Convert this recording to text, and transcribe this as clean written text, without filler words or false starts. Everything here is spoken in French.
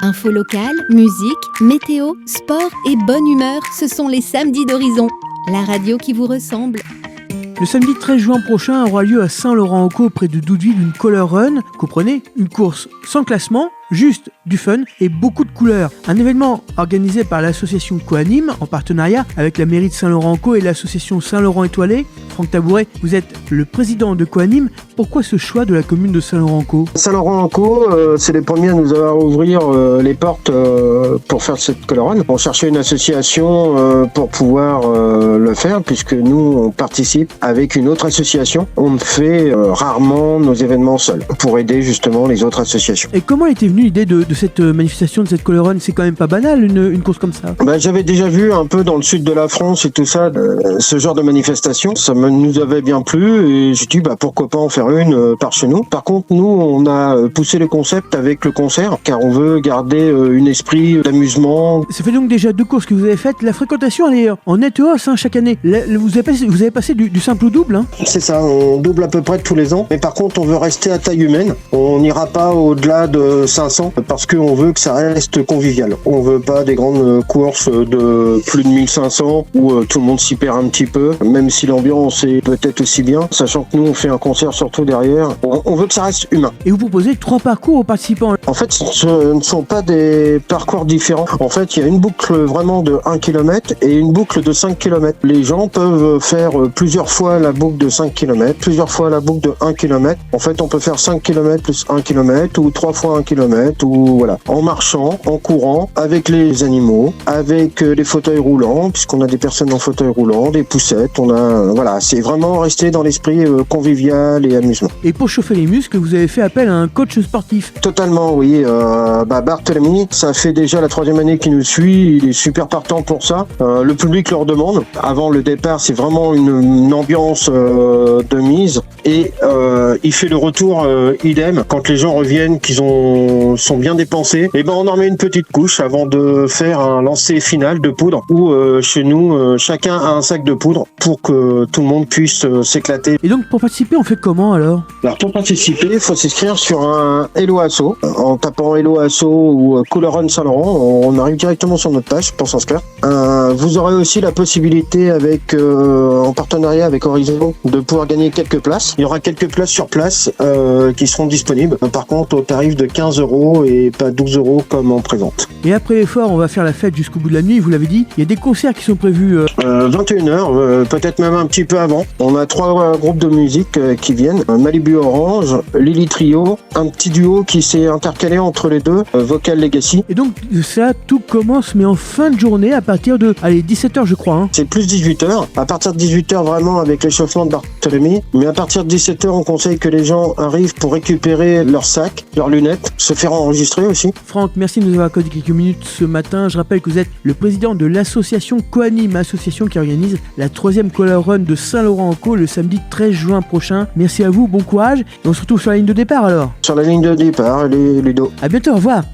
Info locale, musique, météo, sport et bonne humeur, ce sont les samedis d'Horizon, la radio qui vous ressemble. Le samedi 13 juin prochain aura lieu à Saint-Laurent-en-Caux, près de Doudeville, une Color Run. Comprenez, une course sans classement, juste du fun et beaucoup de couleurs. Un événement organisé par l'association Coanime en partenariat avec la mairie de Saint-Laurent-en-Caux et l'association Saint-Laurent Étoilé. Franck Tabouret, vous êtes le président de Coanime. Pourquoi ce choix de la commune de Saint-Laurent-en-Caux ? Saint-Laurent-en-Caux, c'est les premiers à nous avoir ouvert les portes pour faire cette Color Run. On cherchait une association pour pouvoir le faire, puisque nous, on participe avec une autre association. On fait rarement nos événements seuls, pour aider justement les autres associations. Et comment était venue l'idée de cette manifestation, de cette Color Run ? C'est quand même pas banal, une course comme ça. J'avais déjà vu un peu dans le sud de la France et tout ça, ce genre de manifestation. Ça nous avait bien plu et j'ai dit pourquoi pas en faire une par chez nous. Par contre, nous, on a poussé le concept avec le concert, car on veut garder un esprit d'amusement. Ça fait donc déjà 2 courses que vous avez faites. La fréquentation, elle est en nette hausse chaque année. Vous avez passé du simple au double. C'est ça, on double à peu près tous les ans. Mais par contre, on veut rester à taille humaine. On n'ira pas au-delà de 500 parce qu'on veut que ça reste convivial. On veut pas des grandes courses de plus de 1500 où tout le monde s'y perd un petit peu, même si l'ambiance est peut-être aussi bien, sachant que nous, on fait un concert surtout derrière. On veut que ça reste humain. Et vous proposez 3 parcours aux participants. En fait, ce ne sont pas des parcours différents. En fait, il y a une boucle vraiment de 1 km et une boucle de 5 km. Les gens peuvent faire plusieurs fois la boucle de 5 km, plusieurs fois la boucle de 1 km. En fait, on peut faire 5 km plus 1 km ou 3 fois 1 km ou voilà. En marchant, en courant, avec les animaux, avec les fauteuils roulants, puisqu'on a des personnes en fauteuil roulant, des poussettes, c'est vraiment rester dans l'esprit convivial et amusement. Et pour chauffer les muscles, vous avez fait appel à un coach sportif. Totalement, oui. Barthélemy, ça fait déjà la 3e année qu'il nous suit, il est super partant pour ça. Le public leur demande. Avant le départ, c'est vraiment une ambiance de mise et il fait le retour idem. Quand les gens reviennent, qu'ils sont bien dépensés, on en met une petite couche avant de faire un lancer final de poudre où chez nous, chacun a un sac de poudre pour que tout le monde puisse s'éclater. Et donc pour participer, on fait comment alors ? Alors pour participer, il faut s'inscrire sur un Hello Asso. En tapant Hello Asso ou Color Run Saint-Laurent, on arrive directement sur notre page pour s'inscrire. Vous aurez aussi la possibilité en partenariat avec Horizon de pouvoir gagner quelques places. Il y aura quelques places sur place qui seront disponibles. Par contre, au tarif de 15 € et pas 12 € comme on présente. Et après l'effort, on va faire la fête jusqu'au bout de la nuit, vous l'avez dit. Il y a des concerts qui sont prévus 21h, peut-être même un petit peu avant. On a 3 groupes de musique qui viennent. Malibu Orange, Lily Trio, un petit duo qui s'est intercalé entre les deux, Vocal Legacy. Et donc ça, tout commence mais en fin de journée à partir de 17h je crois. C'est plus 18h. À partir de 18h vraiment avec l'échauffement de Barthélemy. Mais à partir de 17h, on conseille que les gens arrivent pour récupérer leurs sacs, leurs lunettes, se faire enregistrer aussi. Franck, merci de nous avoir accordé quelques minutes ce matin. Je rappelle que vous êtes le président de l'association Coanime, association qui organise la 3e Color Run de Saint-Laurent-en-Caux le samedi 13 juin prochain. Merci à vous, bon courage et on se retrouve sur la ligne de départ alors. Sur la ligne de départ, Ludo. À bientôt, au revoir.